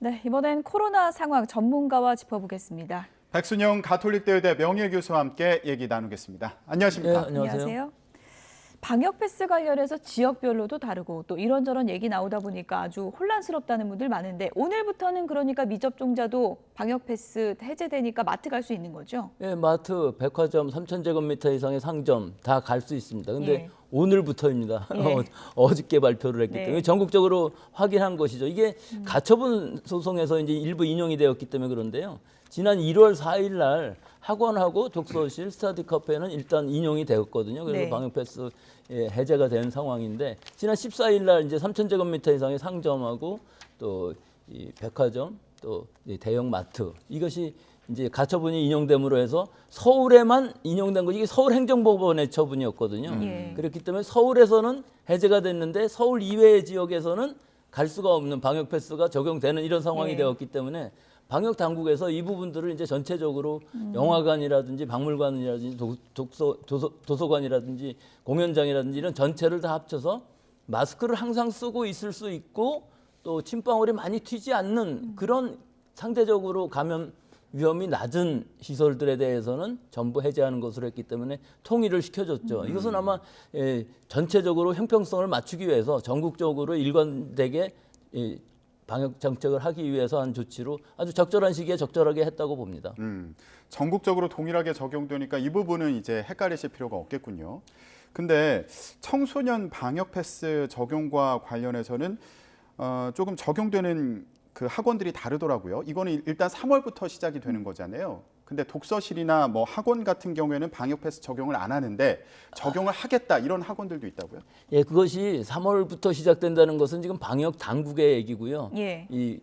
네, 이번엔 코로나 상황 전문가와 짚어보겠습니다. 백순영 가톨릭대의대 명예교수와 함께 얘기 나누겠습니다. 안녕하십니까? 네, 안녕하세요. 안녕하세요. 방역 패스 관련해서 지역별로도 다르고 또 이런저런 얘기 나오다 보니까 아주 혼란스럽다는 분들 많은데 오늘부터는 그러니까 미접종자도 방역 패스 해제되니까 마트 갈 수 있는 거죠? 예, 마트, 백화점 3,000제곱미터 이상의 상점 다 갈 수 있습니다. 근데 예. 오늘부터입니다. 예. 어저께 발표를 했기 네. 때문에 전국적으로 확인한 것이죠. 이게 가처분 소송에서 이제 일부 인용이 되었기 때문에 그런데요. 지난 1월 4일 날 학원하고 독서실, 스터디 카페는 일단 인용이 되었거든요. 그래서 네. 방역 패스 해제가 된 상황인데 지난 14일 날 이제 3,000제곱미터 이상의 상점하고 또 이 백화점 또 이 대형 마트 이것이 이제 가처분이 인용됨으로 해서 서울에만 인용된 것이 이게 서울행정법원의 처분이었거든요. 예. 그렇기 때문에 서울에서는 해제가 됐는데 서울 이외의 지역에서는 갈 수가 없는 방역 패스가 적용되는 이런 상황이 예. 되었기 때문에 방역 당국에서 이 부분들을 이제 전체적으로 영화관이라든지 박물관이라든지 도서관이라든지 공연장이라든지 이런 전체를 다 합쳐서 마스크를 항상 쓰고 있을 수 있고 또 침방울이 많이 튀지 않는 그런 상대적으로 감염 위험이 낮은 시설들에 대해서는 전부 해제하는 것으로 했기 때문에 통일을 시켜줬죠. 이것은 아마 전체적으로 형평성을 맞추기 위해서 전국적으로 일관되게 방역 정책을 하기 위해서 한 조치로 아주 적절한 시기에 적절하게 했다고 봅니다. 전국적으로 동일하게 적용되니까 이 부분은 이제 헷갈리실 필요가 없겠군요. 근데 청소년 방역 패스 적용과 관련해서는 조금 적용되는 그 학원들이 다르더라고요. 이거는 일단 3월부터 시작이 되는 거잖아요. 근데 독서실이나 뭐 학원 같은 경우에는 방역 패스 적용을 안 하는데 적용을 하겠다 이런 학원들도 있다고요? 예, 그것이 3월부터 시작된다는 것은 지금 방역 당국의 얘기고요. 예. 이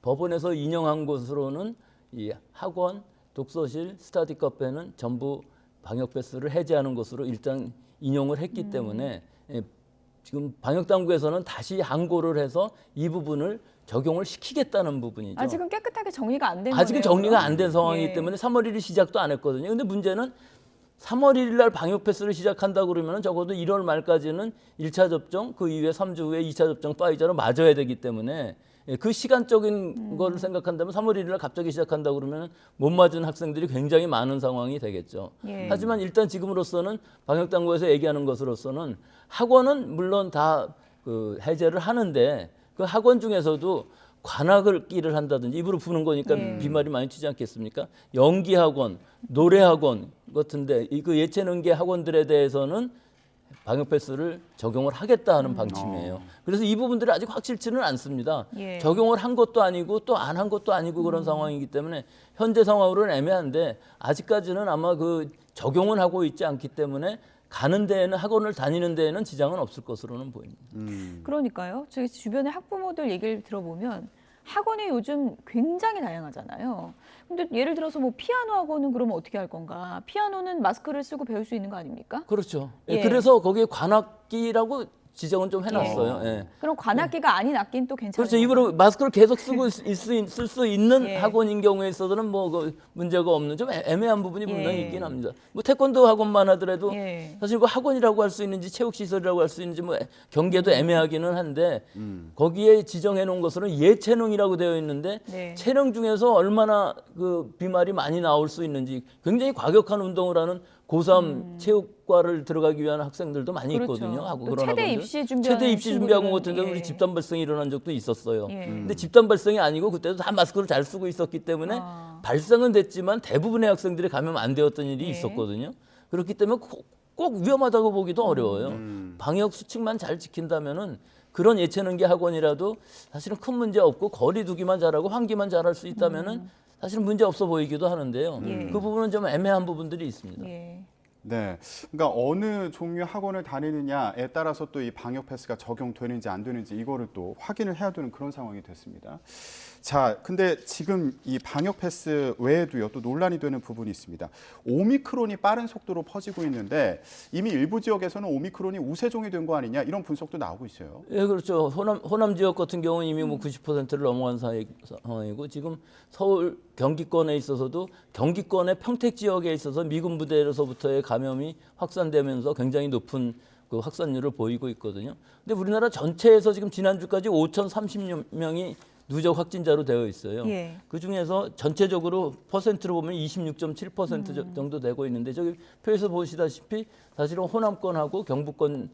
법원에서 인용한 것으로는 이 학원, 독서실, 스터디 카페는 전부 방역 패스를 해제하는 것으로 일단 인용을 했기 때문에 지금 방역 당국에서는 다시 항고를 해서 이 부분을 적용을 시키겠다는 부분이죠. 아직은 깨끗하게 정리가 안 된 거네요. 아직은 정리가 안 된 상황이기 예. 때문에 3월 1일 시작도 안 했거든요. 근데 문제는 3월 1일 날 방역 패스를 시작한다 그러면 적어도 1월 말까지는 1차 접종, 그 이후에 3주 후에 2차 접종 파이저로 맞아야 되기 때문에 그 시간적인 거를 생각한다면 3월 1일 날 갑자기 시작한다 그러면 못 맞은 학생들이 굉장히 많은 상황이 되겠죠. 예. 하지만 일단 지금으로서는 방역 당국에서 얘기하는 것으로서는 학원은 물론 다 그 해제를 하는데 그 학원 중에서도 관악을 끼를 한다든지 입으로 부는 거니까 비말이 많이 튀지 않겠습니까? 연기 학원, 노래 학원 같은데 그 예체능계 학원들에 대해서는 방역 패스를 적용을 하겠다 하는 방침이에요. 그래서 이 부분들이 아직 확실치는 않습니다. 예. 적용을 한 것도 아니고 또 안 한 것도 아니고 그런 상황이기 때문에 현재 상황으로는 애매한데 아직까지는 아마 그 적용은 하고 있지 않기 때문에 가는 데에는 학원을 다니는 데에는 지장은 없을 것으로는 보입니다. 그러니까요. 저희 주변에 학부모들 얘기를 들어보면 학원이 요즘 굉장히 다양하잖아요. 근데 예를 들어서 뭐 피아노 학원은 그러면 어떻게 할 건가? 피아노는 마스크를 쓰고 배울 수 있는 거 아닙니까? 그렇죠. 예, 예. 그래서 거기에 관악기라고 지정은 좀 해놨어요. 예. 그럼 관악기가 아닌 악기는 또 괜찮아요. 그렇죠. 입으로 마스크를 계속 쓰고 쓸 수 있는 예. 학원인 경우에 있어서는 뭐 그 문제가 없는 좀 애매한 부분이 분명히 예. 있긴 합니다. 뭐 태권도 학원만 하더라도 예. 사실 그 학원이라고 할 수 있는지 체육 시설이라고 할 수 있는지 뭐 경계도 애매하기는 한데 거기에 지정해 놓은 것으로는 예체능이라고 되어 있는데 네. 체능 중에서 얼마나 그 비말이 많이 나올 수 있는지 굉장히 과격한 운동을 하는 고3 체육과를 들어가기 위한 학생들도 많이 그렇죠. 있거든요. 하고 또 그런 최대 학원들. 입시 준비하는 최대 입시 준비하고 친구들은, 같은데 예. 우리 집단 발생이 일어난 적도 있었어요. 예. 근데 집단 발생이 아니고 그때도 다 마스크를 잘 쓰고 있었기 때문에 발생은 됐지만 대부분의 학생들이 감염 안 되었던 일이 예. 있었거든요. 그렇기 때문에 꼭 위험하다고 보기도 어려워요. 방역 수칙만 잘 지킨다면은 그런 예체능계 학원이라도 사실은 큰 문제 없고 거리 두기만 잘하고 환기만 잘할 수 있다면은 사실은 문제 없어 보이기도 하는데요. 예. 그 부분은 좀 애매한 부분들이 있습니다. 예. 네, 그러니까 어느 종류 학원을 다니느냐에 따라서 또 이 방역 패스가 적용되는지 안 되는지 이거를 또 확인을 해야 되는 그런 상황이 됐습니다. 자, 근데 지금 이 방역 패스 외에도요 또 논란이 되는 부분이 있습니다. 오미크론이 빠른 속도로 퍼지고 있는데 이미 일부 지역에서는 오미크론이 우세종이 된 거 아니냐 이런 분석도 나오고 있어요. 예, 그렇죠. 호남 지역 같은 경우는 이미 뭐 90%를 넘어간 상황이고 지금 서울 경기권에 있어서도 경기권의 평택 지역에 있어서 미군 부대에서부터의 감염이 확산되면서 굉장히 높은 그 확산율을 보이고 있거든요. 근데 우리나라 전체에서 지금 지난주까지 5,030명이 누적 확진자로 되어 있어요. 예. 그 중에서 전체적으로 퍼센트로 보면 26.7% 정도 되고 있는데 저기 표에서 보시다시피 사실은 호남권하고 경북권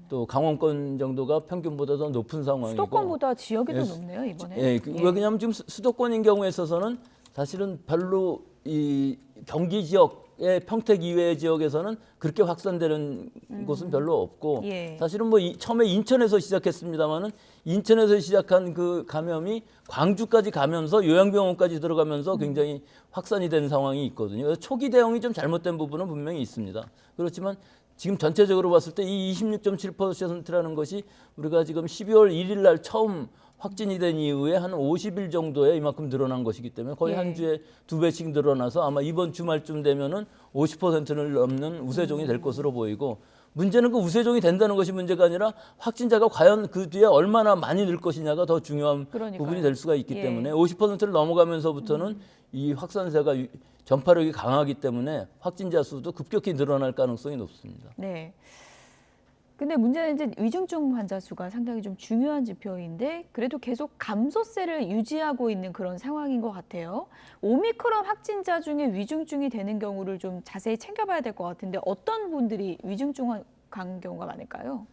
또 강원권 정도가 평균보다 더 높은 상황이고 수도권보다 지역이 더 예, 높네요, 이번에. 예, 왜냐하면 지금 수도권인 경우에 있어서는 사실은 별로 이 경기 지역의 평택 이외의 지역에서는 그렇게 확산되는 곳은 별로 없고 예. 사실은 뭐 처음에 인천에서 시작했습니다마는 인천에서 시작한 그 감염이 광주까지 가면서 요양병원까지 들어가면서 굉장히 확산이 된 상황이 있거든요. 그래서 초기 대응이 좀 잘못된 부분은 분명히 있습니다. 그렇지만 지금 전체적으로 봤을 때 이 26.7%라는 것이 우리가 지금 12월 1일 날 처음 확진이 된 이후에 한 50일 정도에 이만큼 늘어난 것이기 때문에 거의 예. 한 주에 2배씩 늘어나서 아마 이번 주말쯤 되면은 50%를 넘는 우세종이 될 것으로 보이고 문제는 그 우세종이 된다는 것이 문제가 아니라 확진자가 과연 그 뒤에 얼마나 많이 늘 것이냐가 더 중요한 그러니까요. 부분이 될 수가 있기 예. 때문에 50%를 넘어가면서부터는 이 확산세가 전파력이 강하기 때문에 확진자 수도 급격히 늘어날 가능성이 높습니다. 네. 근데 문제는 이제 위중증 환자 수가 상당히 좀 중요한 지표인데 그래도 계속 감소세를 유지하고 있는 그런 상황인 것 같아요. 오미크론 확진자 중에 위중증이 되는 경우를 좀 자세히 챙겨봐야 될 것 같은데 어떤 분들이 위중증 간 경우가 많을까요?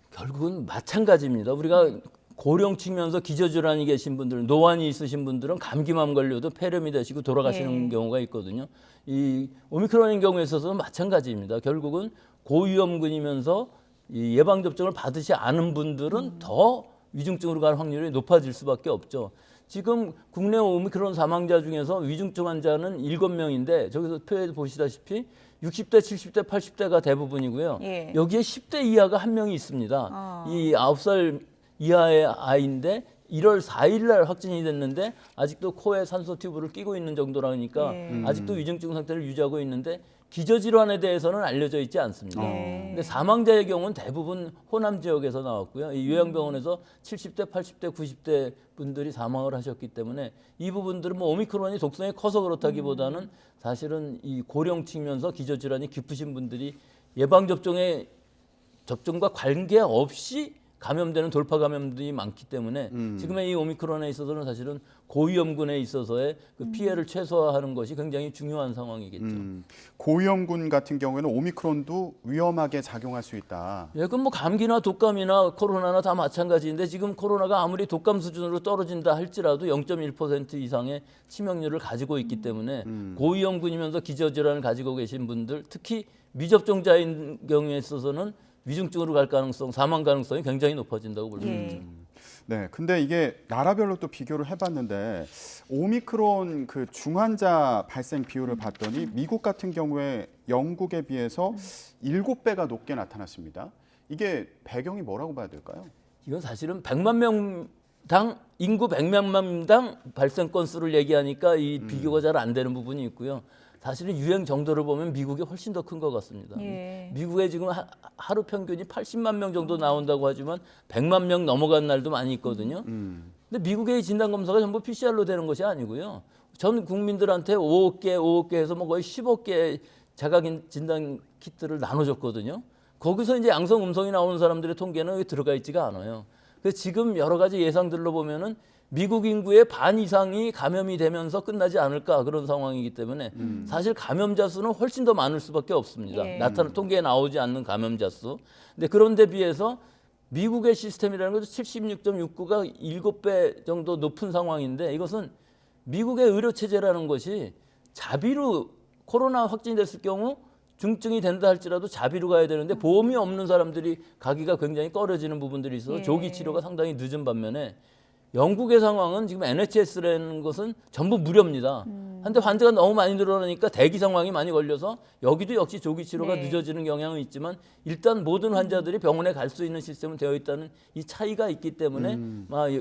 결국은 마찬가지입니다. 우리가 고령 측면에서 기저질환이 계신 분들, 노안이 있으신 분들은 감기만 걸려도 폐렴이 되시고 돌아가시는 예. 경우가 있거든요. 이 오미크론인 경우에 있어서는 마찬가지입니다. 결국은 고위험군이면서 이 예방접종을 받으시 않은 분들은 더 위중증으로 갈 확률이 높아질 수밖에 없죠. 지금 국내 오미크론 사망자 중에서 위중증 환자는 7명인데 저기서 표에 보시다시피 60대, 70대, 80대가 대부분이고요. 예. 여기에 10대 이하가 한 명이 있습니다. 아. 이 9살 이하의 아이인데 1월 4일 날 확진이 됐는데 아직도 코에 산소 튜브를 끼고 있는 정도라니까 예. 아직도 위중증 상태를 유지하고 있는데 기저질환에 대해서는 알려져 있지 않습니다. 예. 근데 사망자의 경우는 대부분 호남 지역에서 나왔고요. 이 요양병원에서 70대, 80대, 90대 분들이 사망을 하셨기 때문에 이 부분들은 뭐 오미크론이 독성이 커서 그렇다기보다는 사실은 이 고령 측면서 기저질환이 깊으신 분들이 접종과 관계없이 감염되는 돌파 감염들이 많기 때문에 지금의 이 오미크론에 있어서는 사실은 고위험군에 있어서의 그 피해를 최소화하는 것이 굉장히 중요한 상황이겠죠. 고위험군 같은 경우에는 오미크론도 위험하게 작용할 수 있다. 예, 그럼 뭐 감기나 독감이나 코로나나 다 마찬가지인데 지금 코로나가 아무리 독감 수준으로 떨어진다 할지라도 0.1% 이상의 치명률을 가지고 있기 때문에 고위험군이면서 기저질환을 가지고 계신 분들, 특히 미접종자인 경우에 있어서는 위중증으로 갈 가능성, 사망 가능성이 굉장히 높아진다고 볼 수 예. 있죠. 네, 근데 이게 나라별로 또 비교를 해봤는데 오미크론 그 중환자 발생 비율을 봤더니 미국 같은 경우에 영국에 비해서 7배가 높게 나타났습니다. 이게 배경이 뭐라고 봐야 될까요? 이건 사실은 100만 명당 인구 100만 명당 발생 건수를 얘기하니까 이 비교가 잘 안 되는 부분이 있고요. 사실은 유행 정도를 보면 미국이 훨씬 더 큰 것 같습니다. 예. 미국에 지금 하루 평균이 80만 명 정도 나온다고 하지만 100만 명 넘어간 날도 많이 있거든요. 근데 미국의 진단 검사가 전부 PCR로 되는 것이 아니고요. 전 국민들한테 5개 해서 뭐 거의 10개 자가 진단 키트를 나눠줬거든요. 거기서 이제 양성 음성이 나오는 사람들의 통계는 여기 들어가 있지가 않아요. 그래서 지금 여러 가지 예상들로 보면은 미국 인구의 반 이상이 감염이 되면서 끝나지 않을까 그런 상황이기 때문에 사실 감염자 수는 훨씬 더 많을 수밖에 없습니다. 예. 통계에 나오지 않는 감염자 수. 근데 그런데 비해서 미국의 시스템이라는 것도 76.69가 7배 정도 높은 상황인데 이것은 미국의 의료 체제라는 것이 자비로 코로나 확진이 됐을 경우 중증이 된다 할지라도 자비로 가야 되는데 보험이 없는 사람들이 가기가 굉장히 꺼려지는 부분들이 있어서 예. 조기 치료가 상당히 늦은 반면에 영국의 상황은 지금 NHS라는 것은 전부 무료입니다. 한데 환자가 너무 많이 늘어나니까 대기 상황이 많이 걸려서 여기도 역시 조기 치료가 네. 늦어지는 경향은 있지만 일단 모든 환자들이 병원에 갈 수 있는 시스템은 되어 있다는 이 차이가 있기 때문에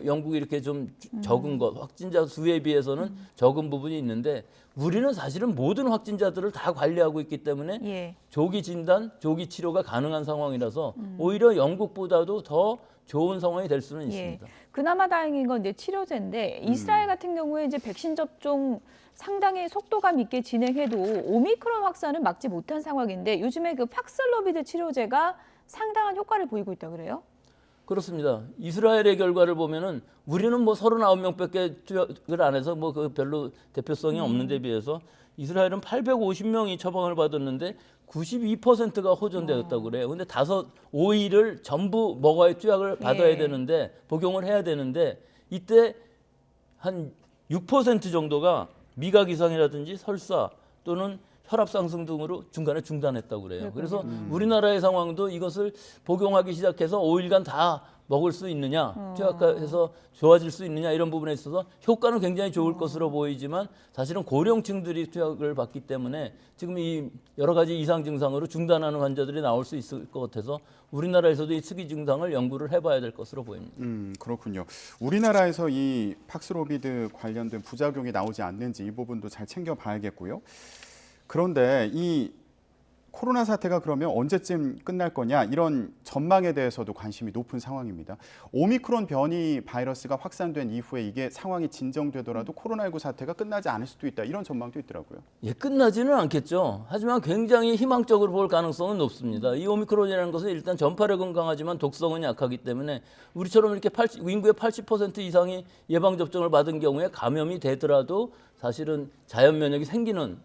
영국이 이렇게 좀 적은 것, 확진자 수에 비해서는 적은 부분이 있는데 우리는 사실은 모든 확진자들을 다 관리하고 있기 때문에 예. 조기 진단, 조기 치료가 가능한 상황이라서 오히려 영국보다도 더 좋은 상황이 될 수는 있습니다. 그나마 다행인 건 이제 치료제인데 이스라엘 같은 경우에 이제 백신 접종 상당히 속도감 있게 진행해도 오미크론 확산을 막지 못한 상황인데 요즘에 그 팍슬로비드 치료제가 상당한 효과를 보이고 있다 그래요? 그렇습니다. 이스라엘의 결과를 보면은 우리는 뭐 39명밖에 투약을 안 해서 뭐 그 별로 대표성이 없는 데 비해서 이스라엘은 850명이 처방을 받았는데 92%가 호전되었다고 그래요. 근데 5일을 전부 먹어야 투약을 받아야 되는데 복용을 해야 되는데 이때 한 6% 정도가 미각 이상이라든지 설사 또는 혈압 상승 등으로 중간에 중단했다고 그래요. 그래서 우리나라의 상황도 이것을 복용하기 시작해서 5일간 다 먹을 수 있느냐, 투약해서 좋아질 수 있느냐 이런 부분에 있어서 효과는 굉장히 좋을 것으로 보이지만 사실은 고령층들이 투약을 받기 때문에 지금 이 여러 가지 이상 증상으로 중단하는 환자들이 나올 수 있을 것 같아서 우리나라에서도 이 특이 증상을 연구를 해봐야 될 것으로 보입니다. 그렇군요. 우리나라에서 이 팍스로비드 관련된 부작용이 나오지 않는지 이 부분도 잘 챙겨봐야겠고요. 그런데 이 코로나 사태가 그러면 언제쯤 끝날 거냐 이런 전망에 대해서도 관심이 높은 상황입니다. 오미크론 변이 바이러스가 확산된 이후에 이게 상황이 진정되더라도 코로나19 사태가 끝나지 않을 수도 있다 이런 전망도 있더라고요. 예, 끝나지는 않겠죠. 하지만 굉장히 희망적으로 볼 가능성은 높습니다. 이 오미크론이라는 것은 일단 전파력은 강하지만 독성은 약하기 때문에 우리처럼 이렇게 인구의 80% 이상이 예방접종을 받은 경우에 감염이 되더라도 사실은 자연면역이 생기는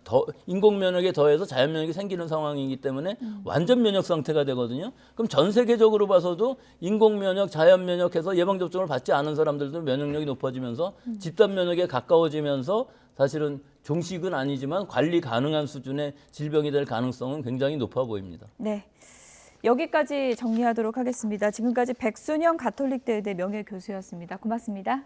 인공면역에 더해서 자연면역이 생기는 상황이기 때문에 완전 면역 상태가 되거든요. 그럼 전 세계적으로 봐서도 인공면역, 자연면역해서 예방접종을 받지 않은 사람들도 면역력이 높아지면서 집단면역에 가까워지면서 사실은 종식은 아니지만 관리 가능한 수준의 질병이 될 가능성은 굉장히 높아 보입니다. 네. 여기까지 정리하도록 하겠습니다. 지금까지 백순영 가톨릭대의대 명예교수였습니다. 고맙습니다.